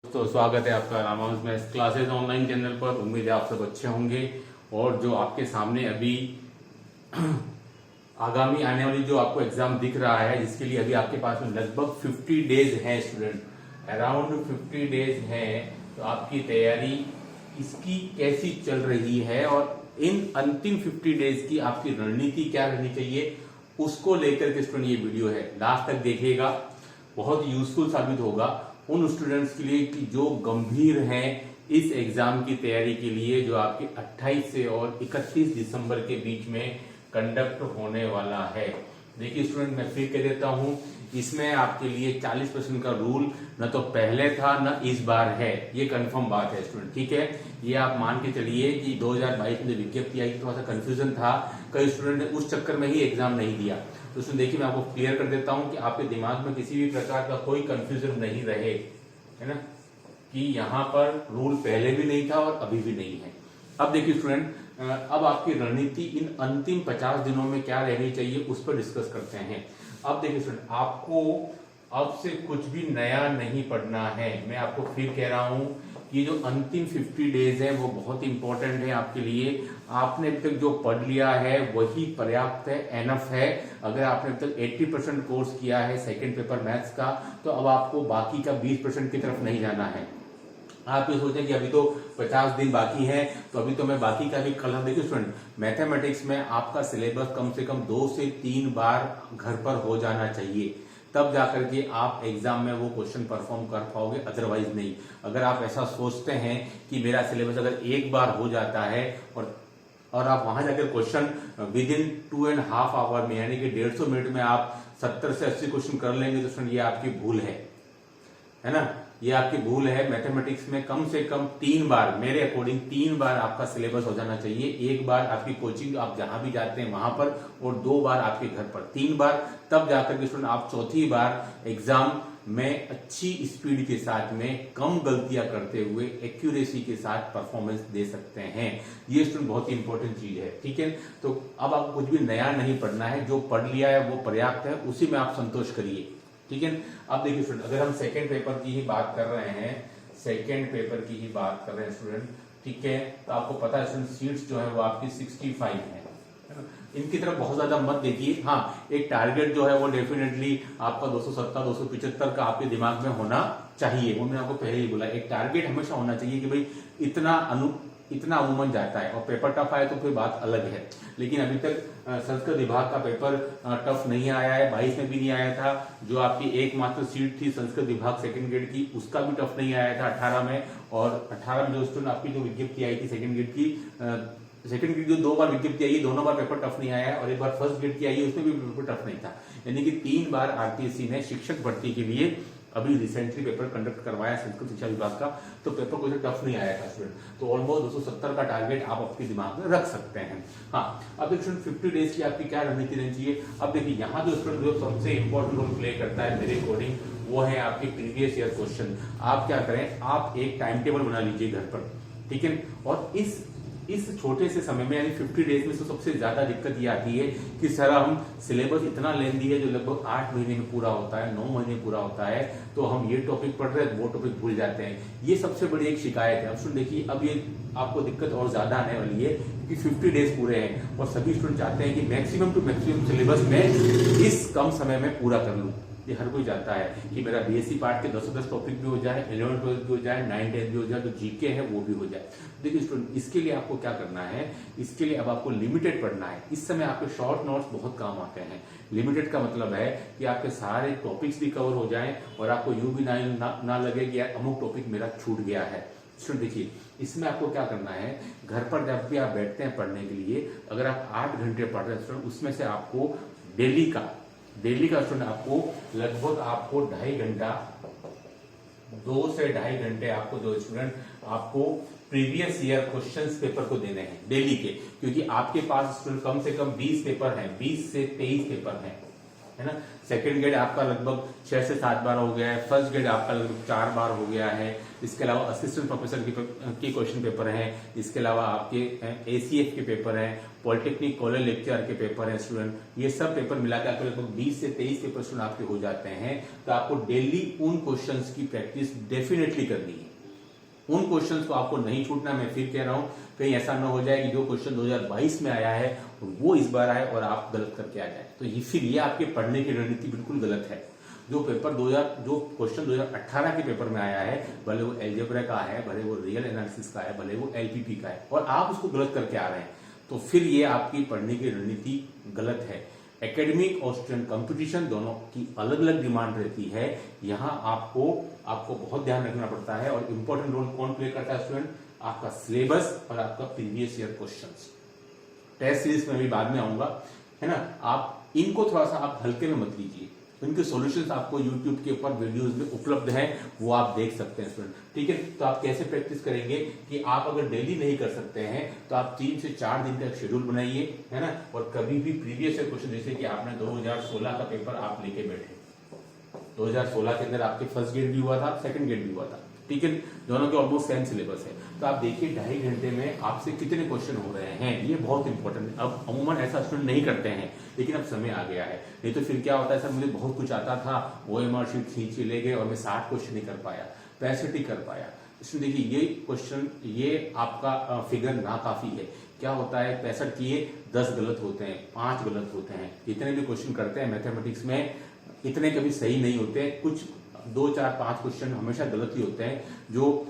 तो स्वागत है आपका Ramanuj maths classes online channel पर। उम्मीद है आप सब अच्छे होंगे। और जो आपके सामने अभी आगामी आने वाली जो आपको एग्जाम दिख रहा है, जिसके लिए अभी आपके पास में लगभग 50 डेज है स्टूडेंट, अराउंड 50 डेज है। तो आपकी तैयारी इसकी कैसी चल रही है और इन अंतिम 50 डेज की आपकी रणनीति क्या रहनी चाहिए, उसको लेकर के स्टूडेंट ये वीडियो है। लास्ट तक देखिएगा, बहुत यूजफुल साबित होगा उन स्टूडेंट्स के लिए कि जो गंभीर हैं इस एग्जाम की तैयारी के लिए, जो आपके 28 से और 31 दिसंबर के बीच में कंडक्ट होने वाला है। देखिए स्टूडेंट, मैं फिर कह देता हूं, इसमें आपके लिए 40% का रूल न तो पहले था न इस बार है, ये कंफर्म बात है स्टूडेंट। ठीक है, ये आप मान के चलिए कि 2022 में जो विज्ञप्ति आई थोड़ा सा कंफ्यूजन था, कई स्टूडेंट ने उस चक्कर में ही एग्जाम नहीं दिया। तो उसमें देखिए मैं आपको क्लियर कर देता हूं कि आपके दिमाग में किसी भी प्रकार का कोई कंफ्यूजन नहीं रहे, है ना, कि यहाँ पर रूल पहले भी नहीं था और अभी भी नहीं है। अब देखिए स्टूडेंट, अब आपकी रणनीति इन अंतिम 50 दिनों में क्या रहनी चाहिए उस पर डिस्कस करते हैं। अब देखिए स्टूडेंट, आपको अब से कुछ भी नया नहीं पढ़ना है। मैं आपको फिर कह रहा हूं कि जो अंतिम 50 डेज है वो बहुत इंपॉर्टेंट है आपके लिए। आपने अभी तक जो पढ़ लिया है वही पर्याप्त है, एनफ है। अगर आपने अभी तक 80% कोर्स किया है सेकंड पेपर मैथ्स का, तो अब आपको बाकी का 20% की तरफ नहीं जाना है। आप ये सोचें कि अभी तो 50 दिन बाकी है, तो अभी तो मैं बाकी का भी कल। देखिए स्टूडेंट, मैथमेटिक्स में आपका सिलेबस कम से कम 2 से 3 बार घर पर हो जाना चाहिए, तब जाकर के आप एग्जाम में वो क्वेश्चन परफॉर्म कर पाओगे, अदरवाइज नहीं। अगर आप ऐसा सोचते हैं कि मेरा सिलेबस अगर एक बार हो जाता है और आप वहां जाकर क्वेश्चन विद इन 2.5 आवर में, यानी कि 150 मिनट में आप 70 से 80 क्वेश्चन कर लेंगे, तो स्टूडेंट ये आपकी भूल है ना, ये आपकी भूल है। मैथमेटिक्स में कम से कम 3 बार, मेरे अकॉर्डिंग 3 बार आपका सिलेबस हो जाना चाहिए। एक बार आपकी कोचिंग आप जहां भी जाते हैं वहां पर, और 2 बार आपके घर पर, 3 बार, तब जाकर के स्टूडेंट आप चौथी बार एग्जाम में अच्छी स्पीड के साथ में, कम गलतियां करते हुए, एक्यूरेसी के साथ परफॉर्मेंस दे सकते हैं। ये स्टूडेंट बहुत ही इंपॉर्टेंट चीज है। ठीक है, तो अब आपको कुछ भी नया नहीं पढ़ना है, जो पढ़ लिया है वो पर्याप्त है, उसी में आप संतोष करिए। ठीक है, अब देखिए स्टूडेंट, अगर हम सेकेंड पेपर की ही बात कर रहे हैं, सेकेंड पेपर की ही बात कर रहे हैं स्टूडेंट, ठीक है, तो आपको पता है स्टूडेंट सीट्स जो है वो आपकी 65 है। इनकी तरफ बहुत ज्यादा मत देखिए। हाँ, एक टारगेट जो है वो डेफिनेटली आपका 270 275 का आपके दिमाग में होना चाहिए। वो मैंने आपको पहले ही बोला, एक टारगेट हमेशा होना चाहिए कि भाई इतना अमूमन जाता है। और पेपर टफ आए तो फिर बात अलग है, लेकिन अभी तक संस्कृत विभाग का पेपर टफ नहीं आया है, 22 में भी नहीं आया था। जो आपकी एकमात्र सीट थी संस्कृत विभाग सेकंड ग्रेड की, उसका भी टफ नहीं आया था 18 में। और 18 में जो स्टूडेंट आपकी जो विज्ञप्ति आई थी सेकंड ग्रेड की, सेकंड ग्रेड जो 2 बार विज्ञप्ति आई, दोनों बार पेपर टफ नहीं आया है, और एक बार फर्स्ट ग्रेड की आई है, उसमें भी पेपर टफ नहीं था। यानी कि 3 बार आरपीएससी ने शिक्षक भर्ती के लिए अभी रिसेंटली पेपर कंडक्ट करवाया संस्कृत शिक्षा विभाग का, तो पेपर कोई टफ नहीं आया था स्टूडेंट। तो ऑलमोस्ट 270 का टारगेट आप अपने दिमाग में रख सकते हैं। हाँ, अब स्टूडेंट 50 डेज की आपकी क्या रणनीति रहनी चाहिए। अब देखिए, यहाँ जो स्टूडेंट जो सबसे इंपॉर्टेंट रोल प्ले करता है मेरे अकॉर्डिंग, वो है आपके प्रीवियस ईयर क्वेश्चन। आप क्या करें, आप एक टाइम टेबल बना लीजिए घर पर, ठीक है। और इस छोटे से समय में, यानी 50 डेज में, तो सबसे ज्यादा दिक्कत ये आती है कि सर हम सिलेबस इतना लेंदी है जो लगभग 8 महीने में पूरा होता है, 9 महीने पूरा होता है, तो हम ये टॉपिक पढ़ रहे हैं वो टॉपिक भूल जाते हैं। ये सबसे बड़ी एक शिकायत है। अब सुन देखिए, अब ये आपको दिक्कत और ज्यादा आने वाली है क्योंकि 50 डेज पूरे हैं और सभी स्टूडेंट चाहते हैं कि मैक्सिमम टू मैक्सिमम सिलेबस में इस कम समय में पूरा कर लूं। ये हर कोई चाहता है कि मेरा बीएससी पार्ट के 10 टॉपिक भी हो जाए, 11 12 भी हो जाए, 9 10 भी हो जाए, तो जीके है वो भी हो जाए। देखिए स्टूडेंट, इसके लिए आपको क्या करना है, इसके लिए अब आपको लिमिटेड पढ़ना है। इस समय आपके शॉर्ट नोट्स बहुत काम आते हैं। लिमिटेड का मतलब है कि आपके सारे टॉपिक्स भी कवर हो जाएं और आपको यूं भी ना लगे कि यार अमुक टॉपिक मेरा छूट गया है। स्टूडेंट देखिए, इसमें आपको क्या करना है, घर पर जब भी आप बैठते हैं पढ़ने के लिए, अगर आप 8 घंटे पढ़ रहे हैं स्टूडेंट, उसमें से आपको डेली का स्टूडेंट आपको लगभग 2.5 घंटा, 2 से 2.5 घंटे आपको जो स्टूडेंट आपको प्रीवियस ईयर क्वेश्चंस पेपर को देने हैं डेली के। क्योंकि आपके पास स्टूडेंट कम से कम 20 पेपर हैं, 20 से 23 पेपर हैं, है ना। सेकंड ग्रेड आपका लगभग 6 से 7 बार हो गया है, फर्स्ट ग्रेड आपका लगभग 4 बार हो गया है। इसके अलावा असिस्टेंट प्रोफेसर के क्वेश्चन पेपर हैं, इसके अलावा आपके एसीएफ के पेपर हैं, पॉलिटेक्निक कॉलेज लेक्चर के पेपर हैं स्टूडेंट। ये सब पेपर मिलाकर आपको लगभग 20 से 23 पेपर स्टूडेंट आपके हो जाते हैं। तो आपको डेली उन क्वेश्चंस की प्रैक्टिस डेफिनेटली करनी है, उन क्वेश्चंस को आपको नहीं छूटना। मैं फिर कह रहा हूं, कहीं ऐसा ना हो जाए कि जो क्वेश्चन 2022 में आया है वो इस बार आए और आप गलत करके आ जाए। तो फिर ये आपके पढ़ने की रणनीति बिल्कुल गलत है। जो क्वेश्चन 2018 के पेपर में आया है, भले वो एल्जेब्रा का है, भले वो रियल एनालिसिस का है, भले वो एलपीपी का है, और आप उसको गलत करके आ रहे हैं, तो फिर ये आपकी पढ़ने की रणनीति गलत है। एकेडमिक और स्टूडेंट कंपटीशन दोनों की अलग अलग डिमांड रहती है। यहाँ आपको बहुत ध्यान रखना पड़ता है। और इंपॉर्टेंट रोल कौन प्ले करता है स्टूडेंट? आपका सिलेबस और आपका previous year questions. Test series में भी बाद में आऊंगा, है ना। आप इनको थोड़ा सा आप हल्के में मत लीजिए, इनके सॉल्यूशंस आपको YouTube के ऊपर वीडियोस में उपलब्ध हैं, वो आप देख सकते हैं स्टूडेंट, ठीक है। तो आप कैसे प्रैक्टिस करेंगे कि आप अगर डेली नहीं कर सकते हैं तो आप 3 से 4 दिन का एक शेड्यूल बनाइए, है ना। और कभी भी प्रीवियस ईयर क्वेश्चन, जैसे कि आपने 2016 का पेपर आप लेके बैठे, 2016 के अंदर आपके फर्स्ट ग्रेड भी हुआ था, सेकंड ग्रेड भी हुआ था, ठीक है। दोनों के ऑलमोस्ट सेम सिलेबस है। तो आप देखिए 2.5 घंटे में आपसे कितने क्वेश्चन हो रहे हैं, ये बहुत इंपॉर्टेंट है। अब अमूमन ऐसा स्टूडेंट नहीं करते हैं, लेकिन अब समय आ गया है। नहीं तो फिर क्या होता है, सर मुझे बहुत कुछ आता था, OMR शीट खींच के ले गए और मैं 60 क्वेश्चन नहीं कर पाया, 65 ही कर पाया। इसमें देखिए ये क्वेश्चन, ये आपका फिगर ना काफी है। क्या होता है, 65 किए 10 गलत होते हैं, 5 गलत होते हैं। जितने भी क्वेश्चन करते हैं मैथमेटिक्स में, इतने कभी सही नहीं होते। कुछ 2, 4, 5 क्वेश्चन हमेशा गलत ही होते हैं। जो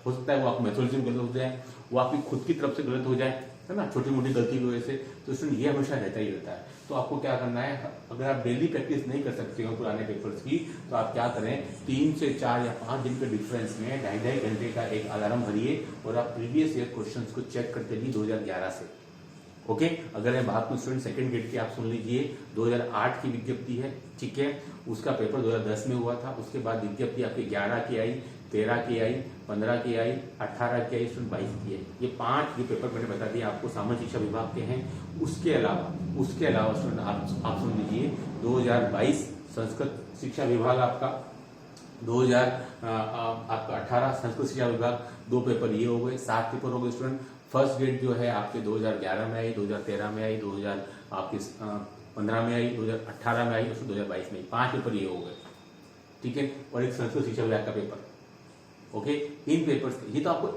हो सकता है वो आपको मेथोडोलॉजी में गलत हो जाए, वो आपकी खुद की तरफ से गलत हो जाए, है ना, छोटी मोटी गलती की वजह से। तो इसमें ये हमेशा रहता ही रहता है। तो आपको क्या करना है, अगर आप डेली प्रैक्टिस नहीं कर सकते हो पुराने पेपर्स की, तो आप क्या करें, 3 से 4 या 5 दिन के डिफरेंस में 2.5 घंटे का एक अलार्म भरिए और आप प्रीवियस ईयर क्वेश्चंस को चेक करते रहिए 2011 से। ओके। अगर मैं बात करूं स्टूडेंट सेकंड ग्रेड की, आप सुन लीजिए, 2008 की विज्ञप्ति है, ठीक है। उसका पेपर 2010 में हुआ था। उसके बाद विज्ञप्ति आपकी 11 की आई, 13 की आई, 15 की आई, 18 की आई, 22 की आई। ये 5 जो पेपर मैंने बता दिया आपको सामान्य शिक्षा विभाग के हैं। उसके अलावा स्टूडेंट आप सुन लीजिए, 2022 संस्कृत शिक्षा विभाग आपका, 2018 संस्कृत शिक्षा विभाग, 2 पेपर ये हो गए, 7 पेपर हो गए स्टूडेंट। फर्स्ट ग्रेड जो है आपके 2011 में आई, 2013 में आई, 2015 में आई, 2018 में आई, और 2022 में आई। 5 पेपर ये हो गए, ठीक है। और एक संस्कृत शिक्षा विभाग का पेपर, ओके। इन पेपर्स ये तो आपको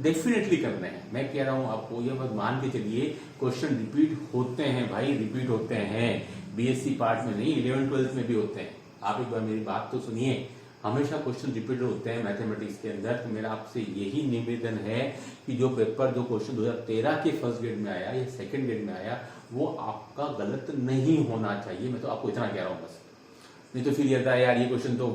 डेफिनेटली करना है। मैं कह रहा हूं आपको, ये मत मान के चलिए, क्वेश्चन रिपीट होते हैं भाई, रिपीट होते हैं। BSc पार्ट में नहीं, 11th 12th में भी होते हैं। आप एक बार मेरी बात तो सुनिए, हमेशा क्वेश्चन रिपीट होते हैं मैथमेटिक्स के अंदर। तो मेरा आपसे यही निवेदन है कि जो क्वेश्चन 2013 के फर्स्ट ग्रेड में आया या सेकंड ग्रेड में आया, वो आपका गलत नहीं होना चाहिए। मैं तो आपको इतना कह रहा हूं बस। नहीं तो फिर ये था यार, ये क्वेश्चन तो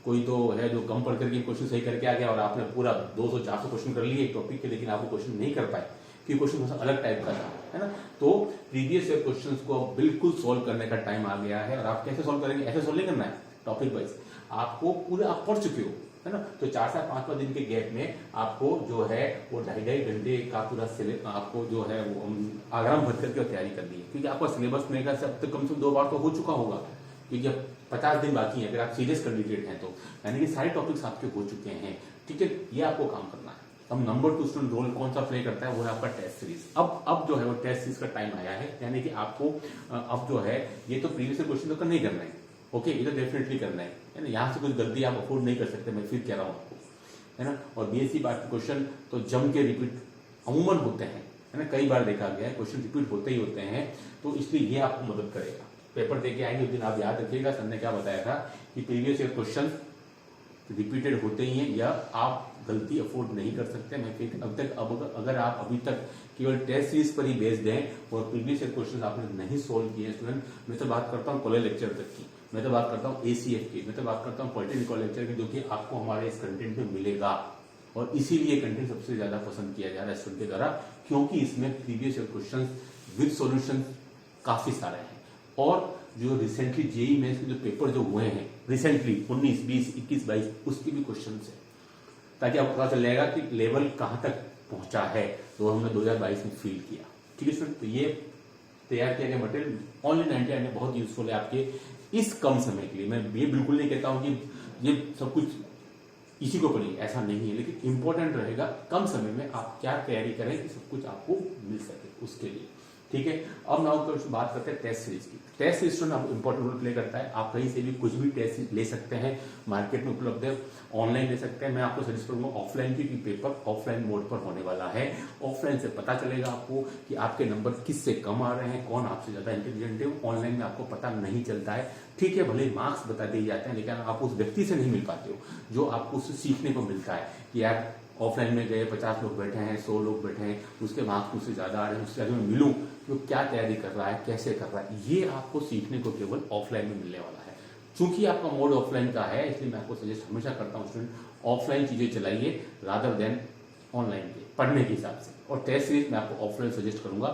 कोई तो है जो कम पढ़ करके क्वेश्चन सही करके आ गया और आपने पूरा 200-400 क्वेश्चन कर लिए एक टॉपिक के, लेकिन आपको क्वेश्चन नहीं कर पाए कि क्वेश्चन अलग टाइप का था, है ना। तो प्रीवियस ईयर क्वेश्चंस को बिल्कुल सोल्व करने का टाइम आ गया है। और आप कैसे सोल्व करेंगे, ऐसे सोल्व नहीं करना है टॉपिक वाइज, आपको पूरे आप पढ़ चुके हो, है ना। तो 4 से 5 दिन के गैप में आपको जो है वो 2.5 घंटे का पूरा आपको जो है वो आराम भर करके तैयारी करनी है। क्योंकि आपका सिलेबस मेरे ख्याल से अब तक कम से कम 2 बार तो हो चुका होगा, क्योंकि अब 50 दिन बाकी है। अगर आप सीरियस कैंडिडेट हैं तो यानी कि सारे टॉपिक्स आपके हो चुके हैं, ठीक है। ये आपको काम करना है। अब नंबर 2 स्टूडेंट रोल कौन सा प्ले करता है, वो है आपका टेस्ट सीरीज। अब जो है वो टेस्ट सीरीज का टाइम आया है, यानी कि आपको अब जो है ये तो प्रीवियस क्वेश्चन तो करना ही करना है, ओके। ये तो डेफिनेटली करना है ना। यहाँ से कुछ गलती आप अफोर्ड नहीं कर सकते, मैं फिर कह रहा हूँ आपको, है ना। और BSc पार्ट के क्वेश्चन तो जम के रिपीट अमूमन होते हैं, है ना। कई बार देखा गया है क्वेश्चन रिपीट होते ही होते हैं। तो इसलिए ये आपको मदद करेगा। पेपर देके आएंगे उस दिन आप याद रखिएगा, सर ने क्या बताया था कि प्रीवियस ईयर क्वेश्चन रिपीटेड होते ही हैं या आप गलती अफोर्ड नहीं कर सकते। मैं फिर अगर आप अभी तक केवल टेस्ट सीरीज पर ही बेस्ड हैं और प्रीवियस ईयर क्वेश्चन आपने नहीं सोल्व किए स्टूडेंट, मैं तो बात करता हूँ कॉलेज लेक्चर तक की, मैं तो बात करता हूँ ACF की, मैं तो बात करता हूँ पॉलिटेक्निक कॉलेज लेक्चर की, जो कि आपको हमारे इस कंटेंट में मिलेगा। और इसीलिए कंटेंट सबसे ज्यादा पसंद किया जा रहा है स्टूडेंट के द्वारा, क्योंकि इसमें previous year question with solution काफी सारे हैं। और जो रिसेंटली JEE मेंस के जो पेपर जो हुए हैं रिसेंटली 19, 20, 21, 22 उसके भी क्वेश्चन है, ताकि आपको पता चल जाएगा कि लेवल कहां तक पहुंचा है, तो हमने 2022 में फील किया, ठीक है स्टूडेंट। तो ये तैयार किया गया मटेरियल ओनली 99 में बहुत यूजफुल है आपके इस कम समय के लिए। मैं ये बिल्कुल नहीं कहता हूं कि ये सब कुछ इसी को पढ़िए, ऐसा नहीं है, लेकिन इंपॉर्टेंट रहेगा कम समय में आप क्या तैयारी करें कि सब कुछ आपको मिल सके उसके लिए। ठीक है, अब मैं आपको बात करते हैं टेस्ट सीरीज की। Test series student important role play करता है। आप कहीं से भी कुछ भी टेस्ट ले सकते हैं, मार्केट में उपलब्ध है, ऑनलाइन ले सकते हैं। मैं आपको सजेस्ट करूंगा ऑफलाइन, क्योंकि पेपर ऑफलाइन मोड पर होने वाला है। ऑफलाइन से पता चलेगा आपको कि आपके नंबर किससे कम आ रहे हैं, कौन आपसे ज्यादा इंटेलिजेंट है। ऑनलाइन में आपको पता नहीं चलता है। ठीक है, भले मार्क्स बता दिए जाते हैं, लेकिन आप उस व्यक्ति से नहीं मिल पाते हो जो आपको उससे सीखने को मिलता है कि यार ऑफलाइन में गए 50 लोग बैठे हैं, 100 लोग बैठे हैं, उसके मार्क्स मुझसे ज्यादा आ रहे हैं, उससे आगे मैं मिलूं कि वो क्या तैयारी कर रहा है, कैसे कर रहा है। ये आपको सीखने को केवल ऑफलाइन में मिलने वाला है। चूंकि आपका मोड ऑफलाइन का है, इसलिए मैं आपको सजेस्ट हमेशा करता हूं स्टूडेंट ऑफलाइन चीजें चलाइए रादर देन ऑनलाइन के पढ़ने के हिसाब से। और टेस्ट सीरीज मैं आपको ऑफलाइन सजेस्ट करूंगा।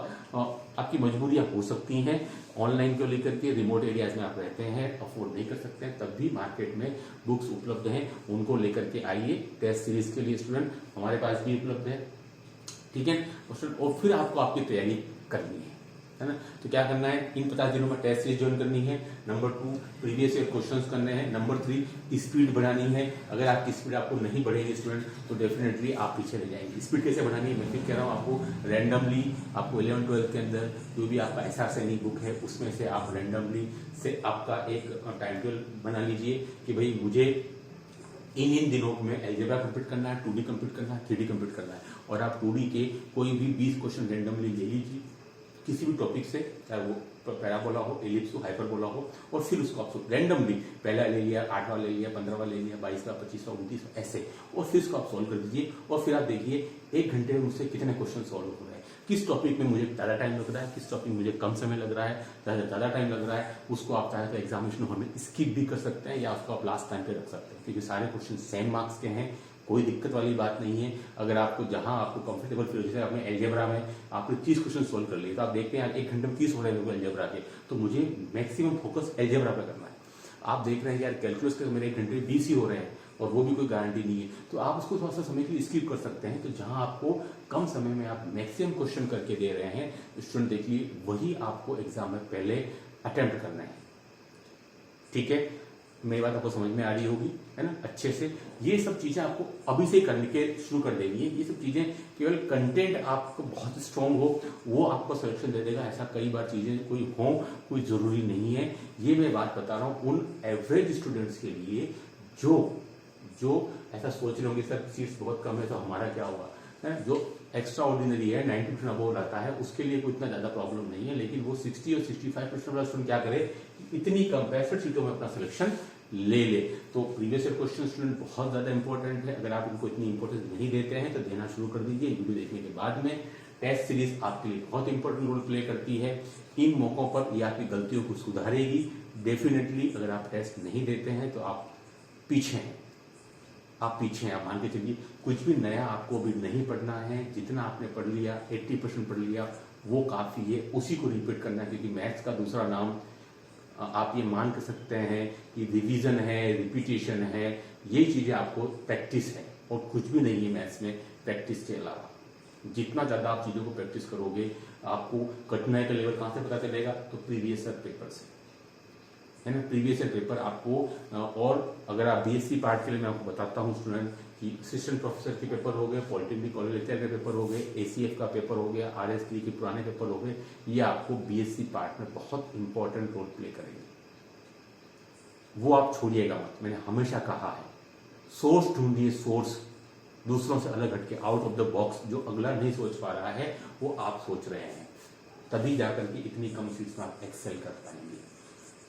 आपकी मजबूरियां हो सकती हैं ऑनलाइन को लेकर के, रिमोट एरियाज में आप रहते हैं, अफोर्ड नहीं कर सकते हैं, तब भी मार्केट में बुक्स उपलब्ध हैं, उनको लेकर के आइए। टेस्ट सीरीज के लिए स्टूडेंट हमारे पास भी उपलब्ध है। ठीक है, और फिर आपको आपकी तैयारी करनी है ना। तो क्या करना है, इन 50 दिनों में टेस्ट सीरीज ज्वाइन करनी है। नंबर 2 प्रीवियस ईयर क्वेश्चंस करने हैं। नंबर 3 स्पीड बढ़ानी है। अगर आपकी स्पीड आपको नहीं बढ़ेगी स्टूडेंट तो डेफिनेटली आप पीछे रह जाएंगे। स्पीड कैसे बढ़ानी है मैं फिर कह रहा हूँ आपको, रैंडमली आपको 11-12 के अंदर जो भी आपका SRSENI बुक है उसमें से आप रैंडमली से आपका एक टाइम टेबल बना लीजिए कि भाई मुझे इन दिनों में अलजेब्रा कंप्लीट करना है, 2D कंप्लीट करना है, 3D कंप्लीट करना है। और आप 2D के कोई भी 20 क्वेश्चन रैंडमली ले लीजिए किसी भी टॉपिक से, चाहे वो पैराबोला हो, एलिप्स हो, हाइपरबोला हो, और फिर उसको आप रैंडमली पहला ले लिया, 8वां ले लिया, 15वां ले लिया, 22वां, 25वां, 29वां ऐसे, और फिर उसको आप सॉल्व कर दीजिए। और फिर आप देखिए 1 घंटे में मुझसे कितने क्वेश्चन सॉल्व हो रहे हैं, किस टॉपिक में मुझे ज्यादा टाइम लग रहा है, किस टॉपिक में मुझे कम समय लग रहा है, ज्यादा टाइम लग रहा है उसको आप चाहे तो एग्जामिनेशन हॉल में स्किप भी कर सकते हैं या उसको आप लास्ट टाइम पे रख सकते हैं, क्योंकि सारे क्वेश्चन सेम मार्क्स के हैं, कोई दिक्कत वाली बात नहीं है। अगर आपको जहां आपको कंफर्टेबल फील हो, जैसे आपने एल्जेब्रा में आपने 30 क्वेश्चन सोल्व कर लिए, तो आप देखते हैं 1 घंटे में 30 हो रहे हैं एल्जेब्रा के, तो मुझे मैक्सिमम फोकस एल्जेब्रा पे करना है। आप देख रहे हैं यार कैलकुलस के मेरे 1 घंटे में 20 ही हो रहे हैं और वो भी कोई गारंटी नहीं है, तो आप उसको थोड़ा सा समय के लिए स्किप कर सकते हैं। तो जहां आपको कम समय में आप मैक्सिमम क्वेश्चन करके दे रहे हैं स्टूडेंट, देखिए वही आपको एग्जाम में पहले अटेम्प्ट करना है। ठीक है, मेरी बात आपको समझ में आ रही होगी, है ना, अच्छे से। ये सब चीजें आपको अभी से करने के शुरू कर देंगी। ये सब चीजें केवल कंटेंट आपको बहुत स्ट्रांग हो वो आपको सिलेक्शन दे देगा, ऐसा कई बार चीजें कोई हो कोई जरूरी नहीं है। ये मैं बात बता रहा हूं उन एवरेज स्टूडेंट्स के लिए जो ऐसा सोच रहे होंगे सर सीट्स बहुत कम है तो हमारा क्या हुआ, है जो एक्स्ट्रा ऑर्डिनरी है 90% अबोव रहता है उसके लिए कोई इतना ज्यादा प्रॉब्लम नहीं है। लेकिन वो 60 और 65% वाला स्टूडेंट क्या करे, इतनी कम 65 सीटों में अपना सिलेक्शन ले। तो प्रीवियस ईयर क्वेश्चन स्टूडेंट बहुत ज्यादा इंपॉर्टेंट है। अगर आप इनको इतनी इंपॉर्टेंस नहीं देते हैं तो देना शुरू कर दीजिए वीडियो देखने के बाद में। टेस्ट सीरीज आपके लिए बहुत इंपॉर्टेंट रोल प्ले करती है। इन मौकों पर ये आपकी गलतियों को सुधारेगी डेफिनेटली। अगर आप टेस्ट नहीं देते हैं तो आप पीछे हैं, आप मान के चलिए कुछ भी नया आपको अभी नहीं पढ़ना है। जितना आपने पढ़ लिया 80% पढ़ लिया वो काफी है, उसी को रिपीट करना है, क्योंकि मैथ्स का दूसरा नाम आप ये मान कर सकते हैं कि रिवीजन है, रिपीटेशन है, ये चीजें आपको प्रैक्टिस है और कुछ भी नहीं है मैथ्स में प्रैक्टिस के अलावा। जितना ज्यादा आप चीजों को प्रैक्टिस करोगे आपको कठिनाई का लेवल कहां से पता चलेगा, तो प्रीवियस ईयर पेपर से, है ना। प्रीवियस ईयर पेपर आपको, और अगर आप BSc पार्ट के लिए मैं आपको बताता हूँ स्टूडेंट कि असिस्टेंट प्रोफेसर के पेपर हो गए, पॉलिटेक्निक कॉलेज लेक्चर के पेपर हो गए, ACF का पेपर हो गया, RS3 के पुराने पेपर हो गए, ये आपको BSc पार्ट में बहुत इंपॉर्टेंट रोल प्ले करेंगे। वो आप छोड़िएगा मत, मैंने हमेशा कहा है सोर्स ढूंढिए, सोर्स दूसरों से अलग हटके, आउट ऑफ द बॉक्स। जो अगला नहीं सोच पा रहा है वो आप सोच रहे हैं, तभी जाकर के इतनी कम सीट्स में आप एक्सेल कर पाएंगे।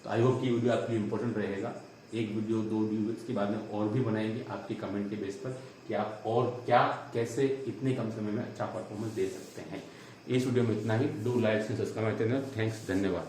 तो आई होप कि वीडियो आपके लिए इंपॉर्टेंट रहेगा। एक वीडियो 2 वीडियो इसके बाद में और भी बनाएंगे आपके कमेंट के बेस पर कि आप और क्या कैसे इतने कम समय में अच्छा परफॉर्मेंस दे सकते हैं। इस वीडियो में इतना ही। डू लाइक सब्सक्राइब, थैंक्स, धन्यवाद।